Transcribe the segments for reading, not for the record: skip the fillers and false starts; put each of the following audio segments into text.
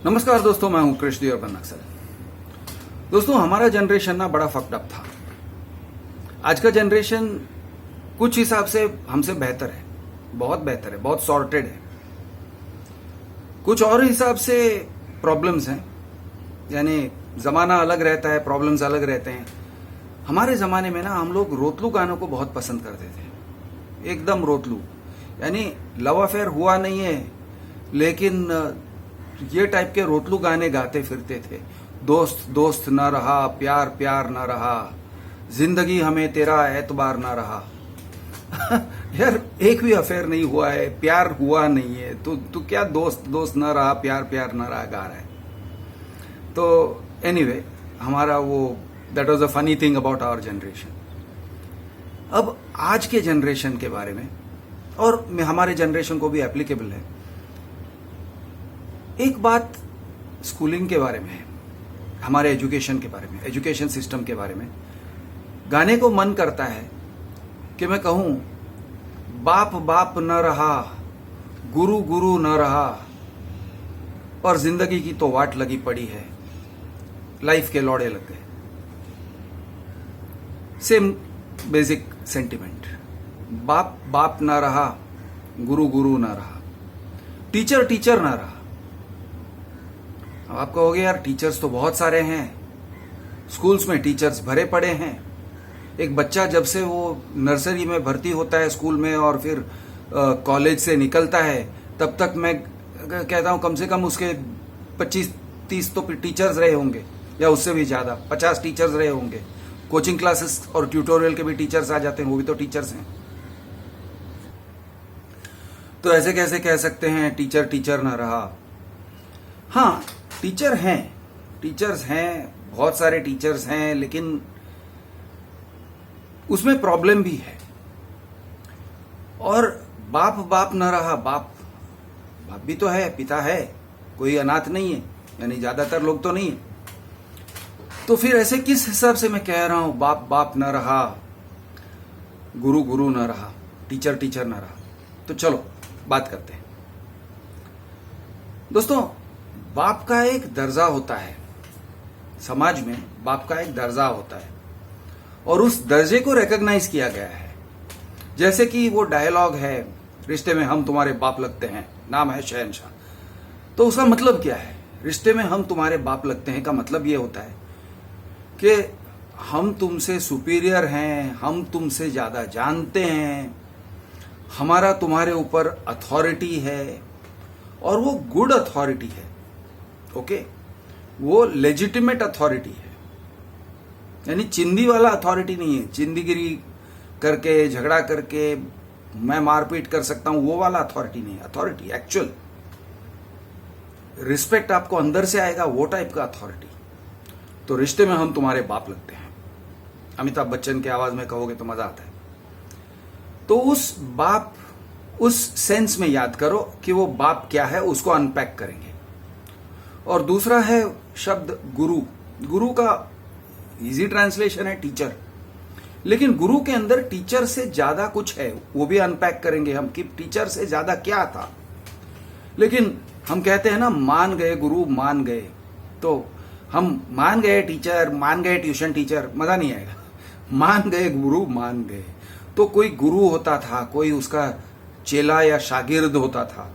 नमस्कार दोस्तों, मैं हूं कृष्ण अर्बन नक्सल। दोस्तों, हमारा जनरेशन ना बड़ा फक्ड अप था। आज का जनरेशन कुछ हिसाब से हमसे बेहतर है, बहुत बेहतर है, बहुत सॉर्टेड है। कुछ और हिसाब से प्रॉब्लम्स हैं, यानी जमाना अलग रहता है, प्रॉब्लम्स अलग रहते हैं। हमारे जमाने में ना हम लोग रोतलू गानों को बहुत पसंद करते थे, एकदम रोतलू। यानी लव अफेयर हुआ नहीं है, लेकिन ये टाइप के रोतलू गाने गाते फिरते थे। दोस्त दोस्त न रहा, प्यार प्यार न रहा, जिंदगी हमें तेरा एतबार न रहा। यार, एक भी अफेयर नहीं हुआ है, प्यार हुआ नहीं है, तू क्या दोस्त दोस्त न रहा, प्यार प्यार न रहा गा रहा है। तो एनीवे, हमारा वो that was a funny thing about our generation. अब आज के जनरेशन के बारे में, और हमारे जनरेशन को भी एप्लीकेबल है, एक बात स्कूलिंग के बारे में है, हमारे एजुकेशन के बारे में, एजुकेशन सिस्टम के बारे में। गाने को मन करता है कि मैं कहूं, बाप बाप न रहा, गुरु गुरु न रहा, और जिंदगी की तो वाट लगी पड़ी है, लाइफ के लौड़े लग गए। Same basic sentiment. बाप बाप न रहा, गुरु गुरु न रहा, टीचर टीचर न रहा। अब आप कहोगे, यार टीचर्स तो बहुत सारे हैं, स्कूल्स में टीचर्स भरे पड़े हैं। एक बच्चा जब से वो नर्सरी में भर्ती होता है स्कूल में, और फिर कॉलेज से निकलता है, तब तक मैं कहता हूं कम से कम उसके 25-30 तो टीचर्स रहे होंगे, या उससे भी ज्यादा, 50 टीचर्स रहे होंगे। कोचिंग क्लासेस और ट्यूटोरियल के भी टीचर्स आ जाते हैं, वो भी तो टीचर्स हैं। तो ऐसे कैसे कह सकते हैं टीचर टीचर ना रहा? हाँ, टीचर्स हैं, बहुत सारे टीचर्स हैं, लेकिन उसमें प्रॉब्लम भी है। और बाप बाप न रहा, बाप भी तो है, पिता है, कोई अनाथ नहीं है, यानी ज्यादातर लोग तो नहीं है। तो फिर ऐसे किस हिसाब से मैं कह रहा हूं बाप बाप न रहा, गुरु गुरु न रहा, टीचर टीचर न रहा? तो चलो बात करते हैं। दोस्तों, बाप का एक दर्जा होता है समाज में, बाप का एक दर्जा होता है, और उस दर्जे को रिकॉग्नाइज किया गया है। जैसे कि वो डायलॉग है, रिश्ते में हम तुम्हारे बाप लगते हैं, नाम है शहंशाह। तो उसका मतलब क्या है? रिश्ते में हम तुम्हारे बाप लगते हैं का मतलब ये होता है कि हम तुमसे सुपीरियर हैं, हम तुमसे ज्यादा जानते हैं, हमारा तुम्हारे ऊपर अथॉरिटी है, और वो गुड अथॉरिटी है। ओके, वो लेजिटिमेट अथॉरिटी है, यानी चिंदी वाला अथॉरिटी नहीं है, चिंदीगिरी करके, झगड़ा करके मैं मारपीट कर सकता हूं, वो वाला अथॉरिटी नहीं है। अथॉरिटी एक्चुअल रिस्पेक्ट आपको अंदर से आएगा, वो टाइप का अथॉरिटी। तो रिश्ते में हम तुम्हारे बाप लगते हैं, अमिताभ बच्चन की आवाज में कहोगे तो मजा आता है। तो उस बाप, उस सेंस में याद करो कि वो बाप क्या है, उसको अनपैक करेंगे। और दूसरा है शब्द गुरु। गुरु का इजी ट्रांसलेशन है टीचर, लेकिन गुरु के अंदर टीचर से ज्यादा कुछ है, वो भी अनपैक करेंगे हम कि टीचर से ज्यादा क्या था। लेकिन हम कहते हैं ना, मान गए गुरु मान गए, तो हम मान गए टीचर, मान गए ट्यूशन टीचर, मजा नहीं आएगा। मान गए गुरु मान गए। तो कोई गुरु होता था, कोई उसका चेला या शागिर्द होता था।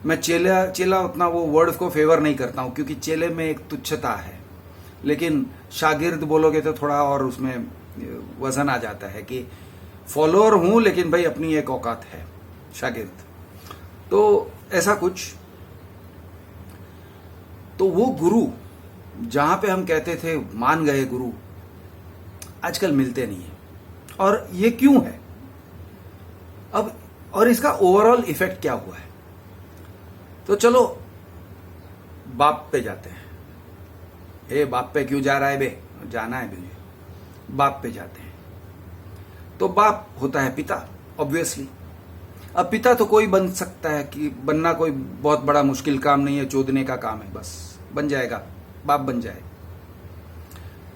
मैं चेला उतना वो वर्ड को फेवर नहीं करता हूं, क्योंकि चेले में एक तुच्छता है, लेकिन शागिर्द बोलोगे तो थोड़ा और उसमें वजन आ जाता है कि फॉलोअर हूं, लेकिन भाई अपनी एक औकात है, शागिर्द। तो ऐसा कुछ। तो वो गुरु जहां पे हम कहते थे मान गए गुरु, आजकल मिलते नहीं है। और ये क्यों है? अब और इसका ओवरऑल इफेक्ट क्या हुआ है? तो चलो बाप पे जाते हैं। ए, बाप पे क्यों जा रहा है बे? जाना है मुझे, बाप पे जाते हैं। तो बाप होता है पिता, ऑब्वियसली। अब पिता तो कोई बन सकता है, कि बनना कोई बहुत बड़ा मुश्किल काम नहीं है, चोदने का काम है, बस बन जाएगा, बाप बन जाए।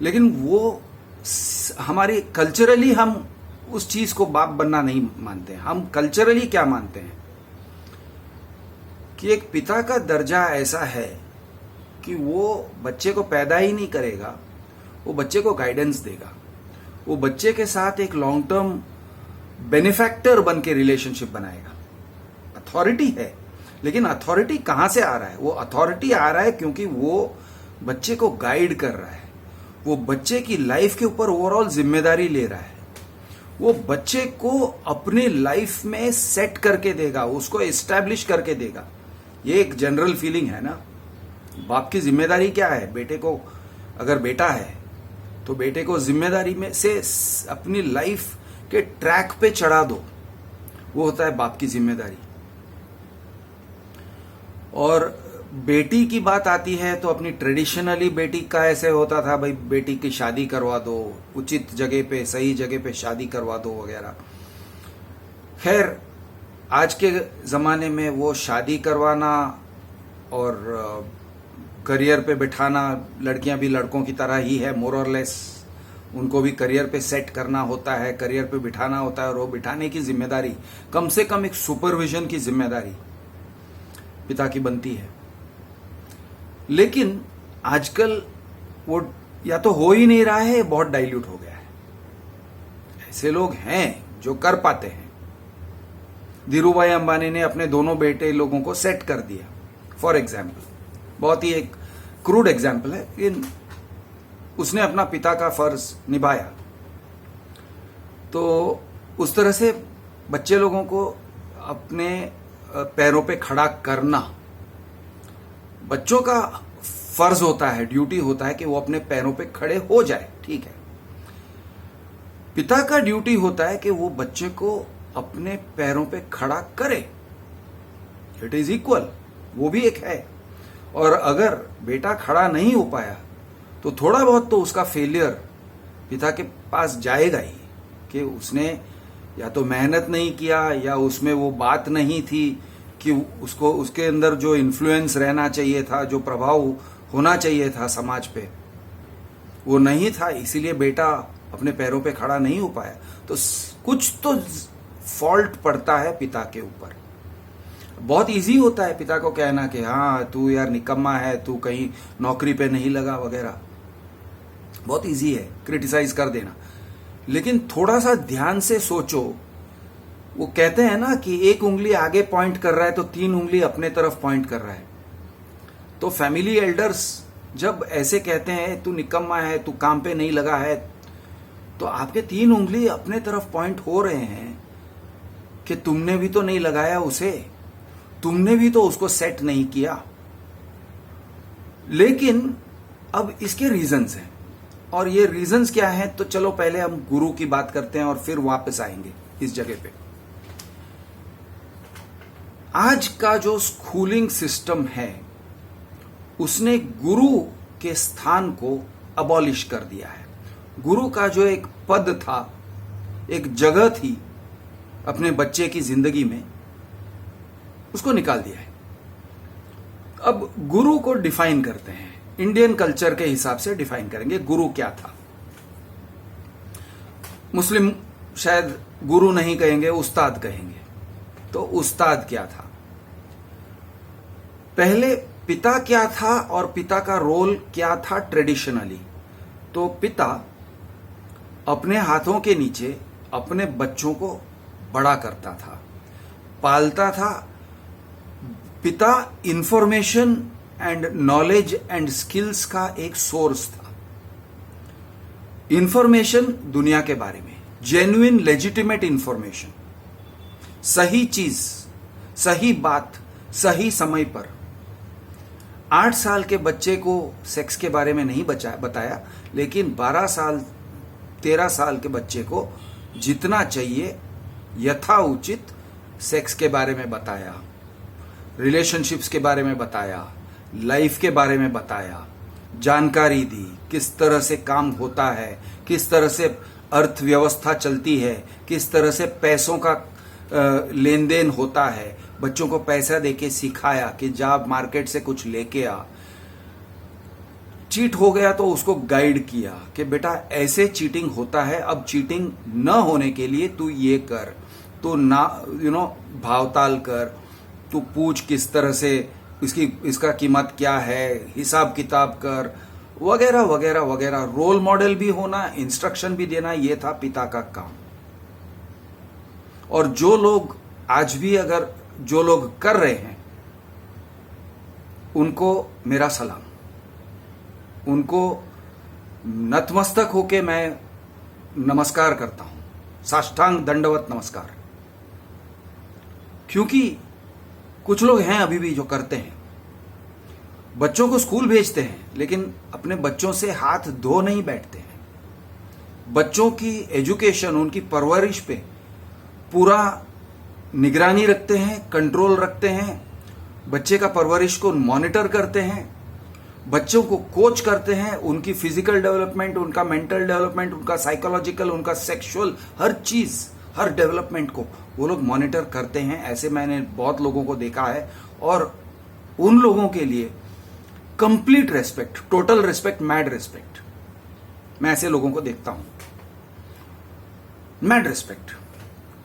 लेकिन वो हमारी कल्चरली हम उस चीज को बाप बनना नहीं मानते हैं। हम कल्चरली क्या मानते हैं कि एक पिता का दर्जा ऐसा है कि वो बच्चे को पैदा ही नहीं करेगा, वो बच्चे को गाइडेंस देगा, वो बच्चे के साथ एक लॉन्ग टर्म बेनिफैक्टर बन के रिलेशनशिप बनाएगा। अथॉरिटी है, लेकिन अथॉरिटी कहां से आ रहा है? वो अथॉरिटी आ रहा है क्योंकि वो बच्चे को गाइड कर रहा है, वो बच्चे की लाइफ के ऊपर ओवरऑल जिम्मेदारी ले रहा है, वो बच्चे को अपने लाइफ में सेट करके देगा, उसको एस्टैब्लिश करके देगा। ये एक जनरल फीलिंग है ना। बाप की जिम्मेदारी क्या है? बेटे को, अगर बेटा है तो बेटे को जिम्मेदारी में से अपनी लाइफ के ट्रैक पे चढ़ा दो, वो होता है बाप की जिम्मेदारी। और बेटी की बात आती है तो अपनी ट्रेडिशनली बेटी का ऐसे होता था, भाई बेटी की शादी करवा दो, उचित जगह पे, सही जगह पे शादी करवा दो वगैरह। खैर, आज के जमाने में वो शादी करवाना और करियर पे बिठाना, लड़कियां भी लड़कों की तरह ही है मोर और लेस, उनको भी करियर पे सेट करना होता है, करियर पे बिठाना होता है, और वो बिठाने की जिम्मेदारी, कम से कम एक सुपरविजन की जिम्मेदारी पिता की बनती है। लेकिन आजकल वो या तो हो ही नहीं रहा है, बहुत डाइल्यूट हो गया है। ऐसे लोग हैं जो कर पाते हैं। धीरूभाई अंबानी ने अपने दोनों बेटे लोगों को सेट कर दिया, फॉर एग्जाम्पल। बहुत ही एक क्रूड एग्जाम्पल है, लेकिन उसने अपना पिता का फर्ज निभाया। तो उस तरह से बच्चे लोगों को अपने पैरों पे खड़ा करना बच्चों का फर्ज होता है, ड्यूटी होता है कि वो अपने पैरों पे खड़े हो जाए, ठीक है। पिता का ड्यूटी होता है कि वो बच्चे को अपने पैरों पे खड़ा करे। इट इज इक्वल, वो भी एक है। और अगर बेटा खड़ा नहीं हो पाया तो थोड़ा बहुत तो उसका फेलियर पिता के पास जाएगा ही, कि उसने या तो मेहनत नहीं किया, या उसमें वो बात नहीं थी कि उसको, उसके अंदर जो इन्फ्लुएंस रहना चाहिए था, जो प्रभाव होना चाहिए था समाज पे, वो नहीं था, इसीलिए बेटा अपने पैरों पे खड़ा नहीं हो पाया। तो कुछ तो फॉल्ट पड़ता है पिता के ऊपर। बहुत इजी होता है पिता को कहना कि हाँ तू यार निकम्मा है, तू कहीं नौकरी पे नहीं लगा वगैरह, बहुत इजी है क्रिटिसाइज कर देना। लेकिन थोड़ा सा ध्यान से सोचो, वो कहते हैं ना कि एक उंगली आगे पॉइंट कर रहा है तो 3 उंगली अपने तरफ पॉइंट कर रहा है। तो फैमिली एल्डर्स जब ऐसे कहते हैं तू निकम्मा है, तू काम पे नहीं लगा है, तो आपके 3 उंगली अपने तरफ पॉइंट हो रहे हैं कि तुमने भी तो नहीं लगाया उसे, तुमने भी तो उसको सेट नहीं किया। लेकिन अब इसके रीजंस हैं, और ये रीजंस क्या हैं, तो चलो पहले हम गुरु की बात करते हैं और फिर वापस आएंगे इस जगह पे। आज का जो स्कूलिंग सिस्टम है उसने गुरु के स्थान को अबॉलिश कर दिया है। गुरु का जो एक पद था, एक जगह थी अपने बच्चे की जिंदगी में, उसको निकाल दिया है। अब गुरु को डिफाइन करते हैं, इंडियन कल्चर के हिसाब से डिफाइन करेंगे गुरु क्या था। मुस्लिम शायद गुरु नहीं कहेंगे, उस्ताद कहेंगे। तो उस्ताद क्या था? पहले पिता क्या था और पिता का रोल क्या था ट्रेडिशनली? तो पिता अपने हाथों के नीचे अपने बच्चों को बड़ा करता था, पालता था। पिता information and knowledge and skills का एक सोर्स था। इंफॉर्मेशन दुनिया के बारे में, जेन्युइन लेजिटिमेट इंफॉर्मेशन, सही चीज, सही बात, सही समय पर। 8 साल के बच्चे को सेक्स के बारे में नहीं बताया, लेकिन 12 साल 13 साल के बच्चे को जितना चाहिए यथा उचित सेक्स के बारे में बताया, रिलेशनशिप्स के बारे में बताया, लाइफ के बारे में बताया, जानकारी दी, किस तरह से काम होता है, किस तरह से अर्थव्यवस्था चलती है, किस तरह से पैसों का लेन देन होता है। बच्चों को पैसा देके सिखाया कि जा मार्केट से कुछ लेके आ। चीट हो गया तो उसको गाइड किया कि बेटा ऐसे चीटिंग होता है, अब चीटिंग न होने के लिए तू ये कर, तो ना भावताल कर, तू पूछ किस तरह से, इसका कीमत क्या है, हिसाब किताब कर, वगैरह वगैरह वगैरह। रोल मॉडल भी होना, इंस्ट्रक्शन भी देना, यह था पिता का काम। और जो लोग आज भी अगर जो लोग कर रहे हैं, उनको मेरा सलाम, उनको नतमस्तक होके मैं नमस्कार करता हूं, साष्टांग दंडवत नमस्कार। क्योंकि कुछ लोग हैं अभी भी जो करते हैं, बच्चों को स्कूल भेजते हैं लेकिन अपने बच्चों से हाथ धो नहीं बैठते हैं। बच्चों की एजुकेशन, उनकी परवरिश पे पूरा निगरानी रखते हैं, कंट्रोल रखते हैं, बच्चे का परवरिश को मॉनिटर करते हैं, बच्चों को कोच करते हैं, उनकी फिजिकल डेवलपमेंट, उनका मेंटल डेवलपमेंट, उनका साइकोलॉजिकल, उनका सेक्सुअल, हर चीज, हर डेवलपमेंट को वो लोग मॉनिटर करते हैं। ऐसे मैंने बहुत लोगों को देखा है और उन लोगों के लिए complete respect, total respect, mad respect. मैं ऐसे लोगों को देखता हूं। मैड रेस्पेक्ट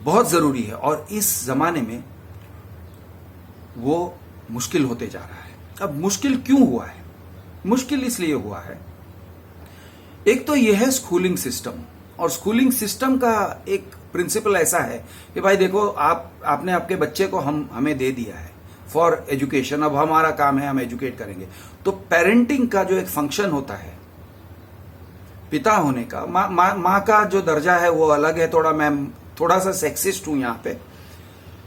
बहुत जरूरी है और इस जमाने में वो मुश्किल होते जा रहा है। अब मुश्किल क्यों हुआ है? मुश्किल इसलिए हुआ है, एक तो यह है स्कूलिंग सिस्टम, और स्कूलिंग सिस्टम का एक प्रिंसिपल ऐसा है कि भाई देखो, आपने आपके बच्चे को हमें दे दिया है फॉर एजुकेशन, अब हमारा काम है, हम एजुकेट करेंगे। तो पेरेंटिंग का जो एक फंक्शन होता है पिता होने का, माँ का जो दर्जा है वो अलग है थोड़ा। मैं थोड़ा सा सेक्सिस्ट हूं यहां पे,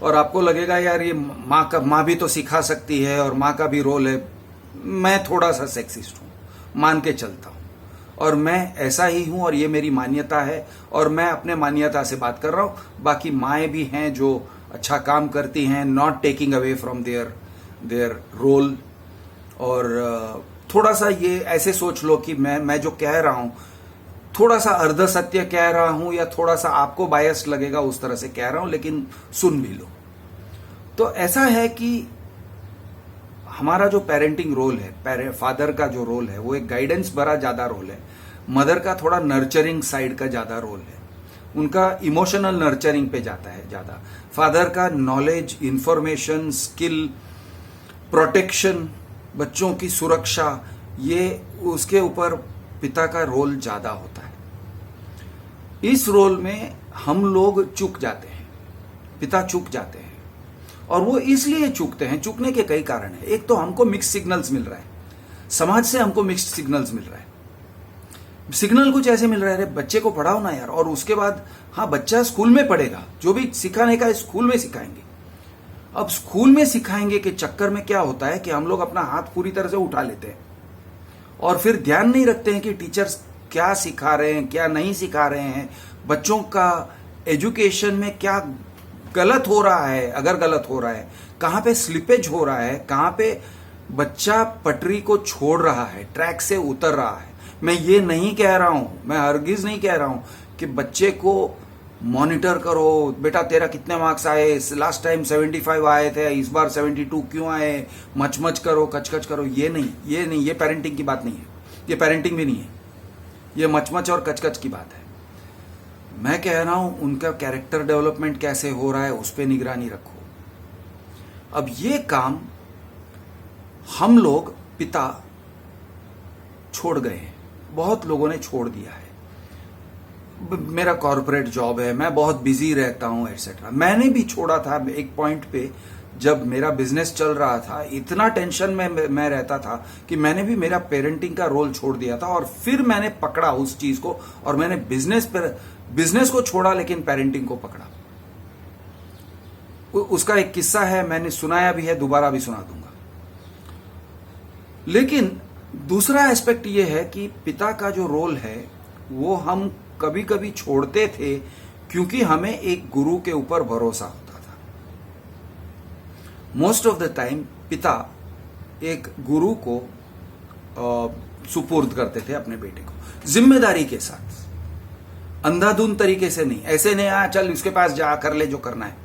और आपको लगेगा यार ये माँ भी तो सिखा सकती है और माँ का भी रोल है। मैं थोड़ा सा सेक्सिस्ट हूं, मान के चलता हूं, और मैं ऐसा ही हूं और ये मेरी मान्यता है और मैं अपने मान्यता से बात कर रहा हूं। बाकी माएँ भी हैं जो अच्छा काम करती हैं, not taking away from their role. और थोड़ा सा ये ऐसे सोच लो कि मैं जो कह रहा हूं थोड़ा सा अर्ध सत्य कह रहा हूं, या थोड़ा सा आपको बायस लगेगा उस तरह से कह रहा हूं, लेकिन सुन भी लो। तो ऐसा है कि हमारा जो पेरेंटिंग रोल है, फादर का जो रोल है, वो एक गाइडेंस भरा ज्यादा रोल है। मदर का थोड़ा नर्चरिंग साइड का ज्यादा रोल है, उनका इमोशनल नर्चरिंग पे जाता है ज्यादा। फादर का नॉलेज, इंफॉर्मेशन, स्किल, प्रोटेक्शन, बच्चों की सुरक्षा, ये उसके ऊपर पिता का रोल ज्यादा होता है। इस रोल में हम लोग चूक जाते हैं, पिता चूक जाते हैं, और वो इसलिए चूकते हैं। चूकने के कई कारण हैं। एक तो हमको मिक्स सिग्नल्स मिल रहा है, समाज से हमको मिक्स सिग्नल्स मिल रहा है। सिग्नल कुछ ऐसे मिल रहा है, बच्चे को पढ़ाओ ना यार, और उसके बाद हाँ बच्चा स्कूल में पढ़ेगा, जो भी सिखाने का स्कूल में सिखाएंगे। अब स्कूल में सिखाएंगे के चक्कर में क्या होता है कि हम लोग अपना हाथ पूरी तरह से उठा लेते हैं और फिर ध्यान नहीं रखते हैं कि टीचर्स क्या सिखा रहे हैं, क्या नहीं सिखा रहे हैं, बच्चों का एजुकेशन में क्या गलत हो रहा है, अगर गलत हो रहा है, कहां पे स्लिपेज हो रहा है, कहां पे बच्चा पटरी को छोड़ रहा है, ट्रैक से उतर रहा है। मैं ये नहीं कह रहा हूं, मैं हरगिज नहीं कह रहा हूं कि बच्चे को मॉनिटर करो, बेटा तेरा कितने मार्क्स आए, लास्ट टाइम 75 आए थे, इस बार 72 क्यों आए, मच करो, कच करो। ये नहीं, ये पेरेंटिंग की बात नहीं है, ये पेरेंटिंग भी नहीं है, ये मच और कच की बात है। मैं कह रहा हूं उनका कैरेक्टर डेवलपमेंट कैसे हो रहा है, उस पर निगरानी रखो। अब ये काम हम लोग पिता छोड़ गए हैं, बहुत लोगों ने छोड़ दिया है। मेरा कॉर्पोरेट जॉब है, मैं बहुत बिजी रहता हूं एटसेट्रा। मैंने भी छोड़ा था एक पॉइंट पे, जब मेरा बिजनेस चल रहा था, इतना टेंशन में मैं रहता था कि मैंने भी मेरा पेरेंटिंग का रोल छोड़ दिया था, और फिर मैंने पकड़ा उस चीज को और मैंने बिजनेस को छोड़ा लेकिन पेरेंटिंग को पकड़ा। उसका एक किस्सा है, मैंने सुनाया भी है, दोबारा भी सुना दूंगा। लेकिन दूसरा एस्पेक्ट ये है कि पिता का जो रोल है वो हम कभी कभी छोड़ते थे क्योंकि हमें एक गुरु के ऊपर भरोसा होता था। मोस्ट ऑफ द टाइम पिता एक गुरु को सुपुर्द करते थे अपने बेटे को, जिम्मेदारी के साथ, अंधाधुंध तरीके से नहीं। ऐसे नहीं चल उसके पास जा, कर ले जो करना है,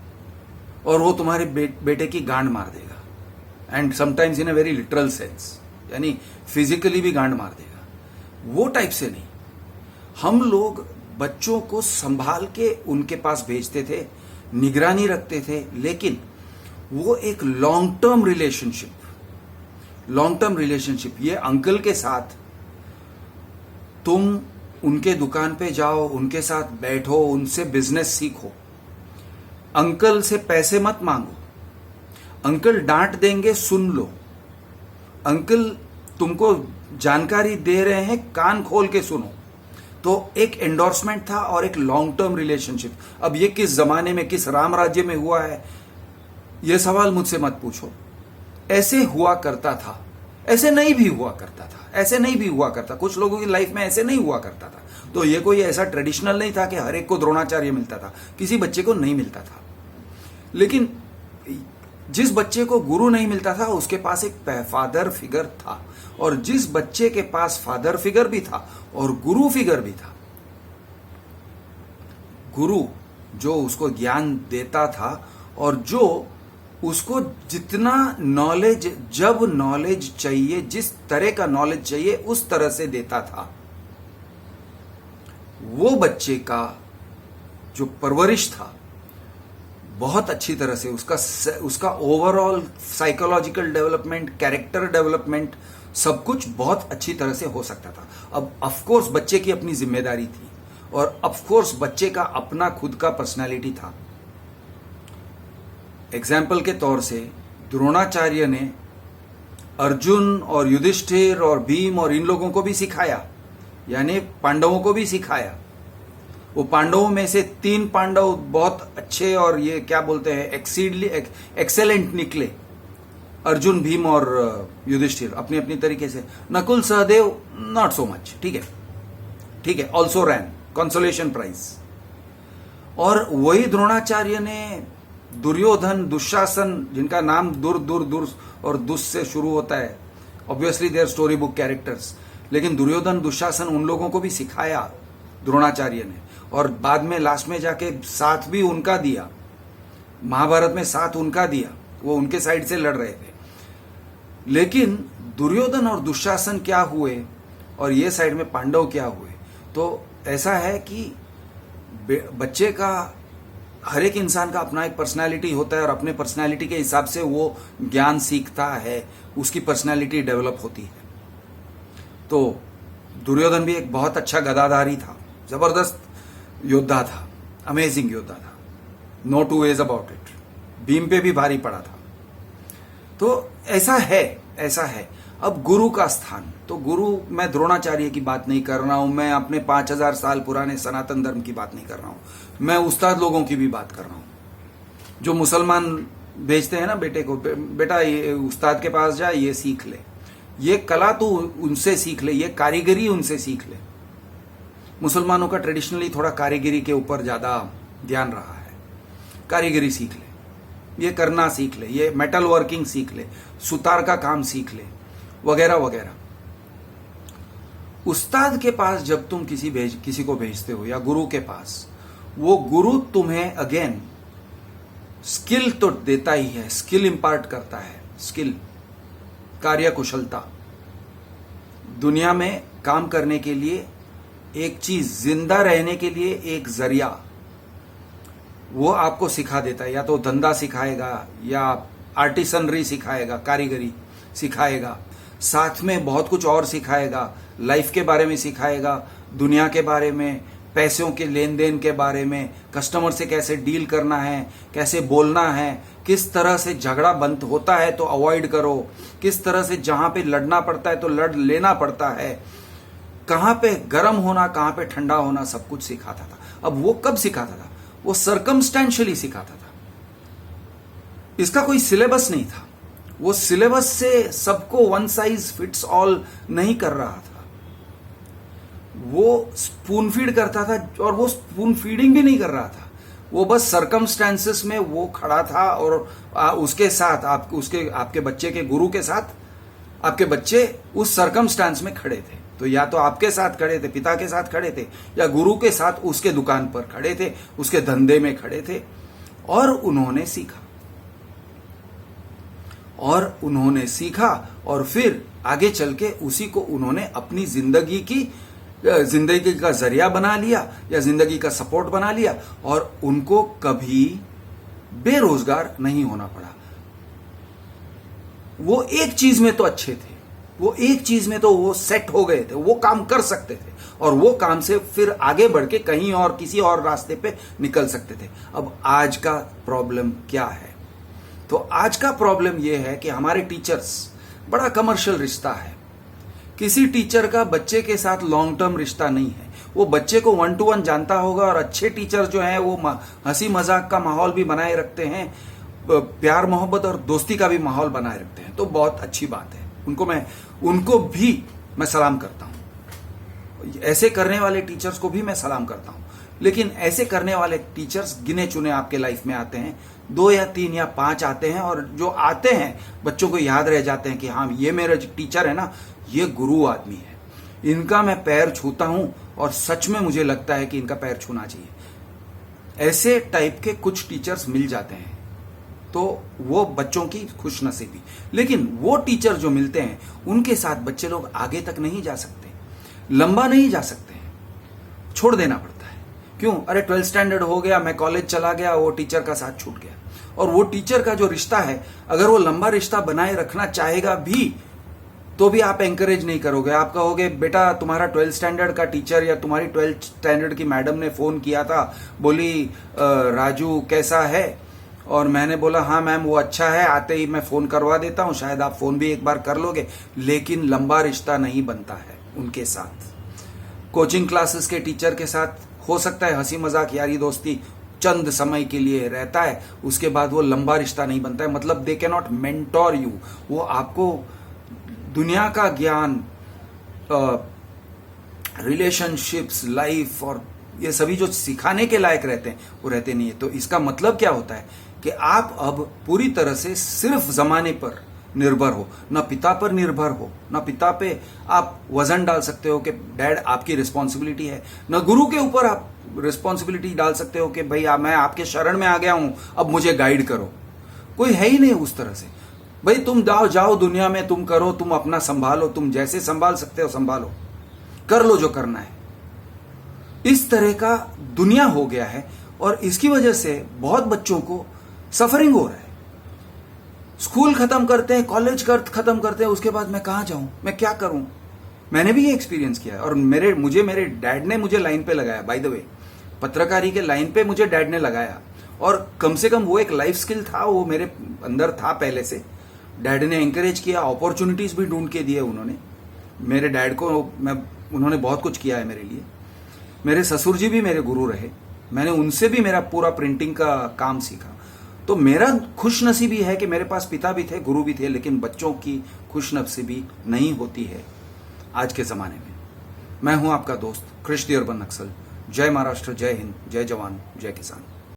और वो तुम्हारे बेटे की गांड मार देगा, and sometimes in a very literal sense, यानी फिजिकली भी गांड मार देगा। वो टाइप से नहीं, हम लोग बच्चों को संभाल के उनके पास भेजते थे, निगरानी रखते थे, लेकिन वो एक लॉन्ग टर्म रिलेशनशिप। ये अंकल के साथ तुम उनके दुकान पे जाओ, उनके साथ बैठो, उनसे बिजनेस सीखो। अंकल से पैसे मत मांगो, अंकल डांट देंगे सुन लो। अंकल तुमको जानकारी दे रहे हैं, कान खोल के सुनो। तो एक एंडोर्समेंट था और एक लॉन्ग टर्म रिलेशनशिप। अब ये किस जमाने में, किस राम राज्य में हुआ है, ये सवाल मुझसे मत पूछो। ऐसे हुआ करता था, ऐसे नहीं भी हुआ करता था, ऐसे नहीं भी हुआ करता। कुछ लोगों की लाइफ में ऐसे नहीं हुआ करता था। तो ये कोई ऐसा ट्रेडिशनल नहीं था कि हर एक को द्रोणाचार्य मिलता था, किसी बच्चे को नहीं मिलता था। लेकिन जिस बच्चे को गुरु नहीं मिलता था उसके पास एक फादर फिगर था, और जिस बच्चे के पास फादर फिगर भी था और गुरु फिगर भी था, गुरु जो उसको ज्ञान देता था और जो उसको जितना नॉलेज, जब नॉलेज चाहिए, जिस तरह का नॉलेज चाहिए उस तरह से देता था, वो बच्चे का जो परवरिश था बहुत अच्छी तरह से, उसका overall psychological development, character development, सब कुछ बहुत अच्छी तरह से हो सकता था। अब ऑफ कोर्स बच्चे की अपनी जिम्मेदारी थी और ऑफ कोर्स बच्चे का अपना खुद का पर्सनालिटी था। एग्जाम्पल के तौर से द्रोणाचार्य ने अर्जुन और युधिष्ठिर और भीम और इन लोगों को भी सिखाया, यानी पांडवों को भी सिखाया। वो पांडवों में से 3 पांडव बहुत अच्छे और ये क्या बोलते हैं एक्सेलेंट निकले, अर्जुन, भीम और युधिष्ठिर अपनी अपनी तरीके से। Nakul Sahdev not so much, ठीक है, ऑल्सो रैन कंसोलेशन प्राइज। और वही द्रोणाचार्य ने दुर्योधन, दुशासन, जिनका नाम दूर और दुस से शुरू होता है, obviously their story book characters, लेकिन दुर्योधन, दुशासन, उन लोगों को भी सिखाया द्रोणाचार्य ने। और बाद में लास्ट में जाके साथ भी उनका दिया, महाभारत में साथ उनका दिया, वो उनके साइड से लड़ रहे थे। लेकिन दुर्योधन और दुशासन क्या हुए और ये साइड में पांडव क्या हुए? तो ऐसा है कि बच्चे का, हर एक इंसान का अपना एक पर्सनालिटी होता है और अपने पर्सनालिटी के हिसाब से वो ज्ञान सीखता है, उसकी पर्सनालिटी डेवलप होती है। तो दुर्योधन भी एक बहुत अच्छा गदाधारी था, जबरदस्त योद्धा था, अमेजिंग योद्धा था, no two ways about it. Bheem पे भी भारी पड़ा था। तो ऐसा है। अब गुरु का स्थान, तो गुरु, मैं द्रोणाचार्य की बात नहीं कर रहा हूं, मैं अपने 5000 साल पुराने सनातन धर्म की बात नहीं कर रहा हूं, मैं उस्ताद लोगों की भी बात कर रहा हूं जो मुसलमान भेजते हैं ना बेटे को, बेटा ये उस्ताद के पास जा, ये सीख ले, ये कला तो उनसे सीख ले, ये कारीगरी उनसे सीख ले। मुसलमानों का ट्रेडिशनली थोड़ा कारीगरी के ऊपर ज्यादा ध्यान रहा है। कारीगरी सीख ले, ये करना सीख ले, ये मेटल वर्किंग सीख ले, सुतार का काम सीख ले, वगैरह वगैरह। उस्ताद के पास जब तुम किसी को भेजते हो या गुरु के पास, वो गुरु तुम्हें अगेन स्किल तो देता ही है, स्किल इंपार्ट करता है, स्किल, कार्य कुशलता, दुनिया में काम करने के लिए एक चीज, जिंदा रहने के लिए एक जरिया, वो आपको सिखा देता है। या तो धंधा सिखाएगा या आर्टिसनरी सिखाएगा, कारीगरी सिखाएगा, साथ में बहुत कुछ और सिखाएगा, लाइफ के बारे में सिखाएगा, दुनिया के बारे में, पैसों के लेन देन के बारे में, कस्टमर से कैसे डील करना है, कैसे बोलना है, किस तरह से झगड़ा बंद होता है तो अवॉइड करो, किस तरह से जहां पे लड़ना पड़ता है तो लड़ लेना पड़ता है, कहां पे गर्म होना, कहां पे ठंडा होना, सब कुछ सिखाता था। अब वो कब सिखाता था? वो सर्कमस्टेंशियली सिखाता था। इसका कोई सिलेबस नहीं था, वो सिलेबस से सबको वन साइज फिट्स ऑल नहीं कर रहा था। वो स्पून फीड करता था और वो स्पून फीडिंग भी नहीं कर रहा था, वो बस सर्कमस्टेंसेस में वो खड़ा था और उसके साथ आपके बच्चे के गुरु के साथ आपके बच्चे उस सर्कमस्टेंस में खड़े थे। तो या तो आपके साथ खड़े थे, पिता के साथ खड़े थे, या गुरु के साथ उसके दुकान पर खड़े थे, उसके धंधे में खड़े थे, और उन्होंने सीखा और फिर आगे चल के उसी को उन्होंने अपनी जिंदगी का जरिया बना लिया या जिंदगी का सपोर्ट बना लिया, और उनको कभी बेरोजगार नहीं होना पड़ा। वो एक चीज में तो अच्छे थे, वो एक चीज में तो वो सेट हो गए थे, वो काम कर सकते थे और वो काम से फिर आगे बढ़ के कहीं और किसी और रास्ते पे निकल सकते थे। अब आज का प्रॉब्लम क्या है? तो आज का प्रॉब्लम ये है कि हमारे टीचर्स, बड़ा कमर्शियल रिश्ता है। किसी टीचर का बच्चे के साथ लॉन्ग टर्म रिश्ता नहीं है। वो बच्चे को 1 to 1 जानता होगा और अच्छे टीचर जो हैं वो हंसी मजाक का माहौल भी बनाए रखते हैं, प्यार मोहब्बत और दोस्ती का भी माहौल बनाए रखते हैं, तो बहुत अच्छी बात है। उनको भी मैं सलाम करता हूं, ऐसे करने वाले टीचर्स को भी मैं सलाम करता हूं। लेकिन ऐसे करने वाले टीचर्स गिने चुने आपके लाइफ में आते हैं, 2 या 3 या 5 आते हैं, और जो आते हैं बच्चों को याद रह जाते हैं कि हाँ, ये मेरा टीचर है ना, ये गुरु आदमी है, इनका मैं पैर छूता हूं और सच में मुझे लगता है कि इनका पैर छूना चाहिए। ऐसे टाइप के कुछ टीचर्स मिल जाते हैं, तो वो बच्चों की खुशनसीबी। लेकिन वो टीचर जो मिलते हैं उनके साथ बच्चे लोग आगे तक नहीं जा सकते, लंबा नहीं जा सकते हैं, छोड़ देना पड़ता है। क्यों? अरे 12th स्टैंडर्ड हो गया, मैं कॉलेज चला गया, वो टीचर का साथ छूट गया। और वो टीचर का जो रिश्ता है, अगर वो लंबा रिश्ता बनाए रखना चाहेगा भी तो भी आप एंकरेज नहीं करोगे। आप कहोगे बेटा तुम्हारा 12th स्टैंडर्ड का टीचर या तुम्हारी 12th स्टैंडर्ड की मैडम ने फोन किया था, बोली राजू कैसा है, और मैंने बोला हाँ मैम वो अच्छा है, आते ही मैं फोन करवा देता हूं, शायद आप फोन भी एक बार कर लोगे। लेकिन लंबा रिश्ता नहीं बनता है उनके साथ। कोचिंग क्लासेस के टीचर के साथ हो सकता है हंसी मजाक यारी दोस्ती चंद समय के लिए रहता है, उसके बाद वो लंबा रिश्ता नहीं बनता है। मतलब they can not mentor you, वो आपको दुनिया का ज्ञान, रिलेशनशिप्स, लाइफ और ये सभी जो सिखाने के लायक रहते हैं वो रहते नहीं है। तो इसका मतलब क्या होता है कि आप अब पूरी तरह से सिर्फ जमाने पर निर्भर हो, ना पिता पर निर्भर हो, ना पिता पे आप वजन डाल सकते हो कि डैड आपकी रिस्पॉन्सिबिलिटी है, ना गुरु के ऊपर आप रिस्पॉन्सिबिलिटी डाल सकते हो कि भाई मैं आपके शरण में आ गया हूं, अब मुझे गाइड करो। कोई है ही नहीं उस तरह से। भाई तुम जाओ दुनिया में, तुम करो, तुम अपना संभालो, तुम जैसे संभाल सकते हो संभालो, कर लो जो करना है। इस तरह का दुनिया हो गया है और इसकी वजह से बहुत बच्चों को सफरिंग हो रहा है। स्कूल खत्म करते हैं, कॉलेज खत्म करते हैं, उसके बाद मैं कहां जाऊं, मैं क्या करूं। मैंने भी ये एक्सपीरियंस किया है और मेरे डैड ने मुझे लाइन पे लगाया। बाय द वे, पत्रकारी के लाइन पे मुझे डैड ने लगाया और कम से कम वो एक लाइफ स्किल था, वो मेरे अंदर था पहले से। डैड ने एंकरेज किया, अपॉर्चुनिटीज भी ढूंढ के दिए उन्होंने। मेरे डैड को उन्होंने बहुत कुछ किया है मेरे लिए। मेरे ससुर जी भी मेरे गुरु रहे, मैंने उनसे भी मेरा पूरा प्रिंटिंग का काम सीखा। तो मेरा खुशनसीबी है कि मेरे पास पिता भी थे, गुरु भी थे, लेकिन बच्चों की खुशनसीबी नहीं होती है आज के जमाने में। मैं हूं आपका दोस्त कृष दी अर्बन नक्सल। जय महाराष्ट्र, जय हिंद, जय जवान, जय किसान।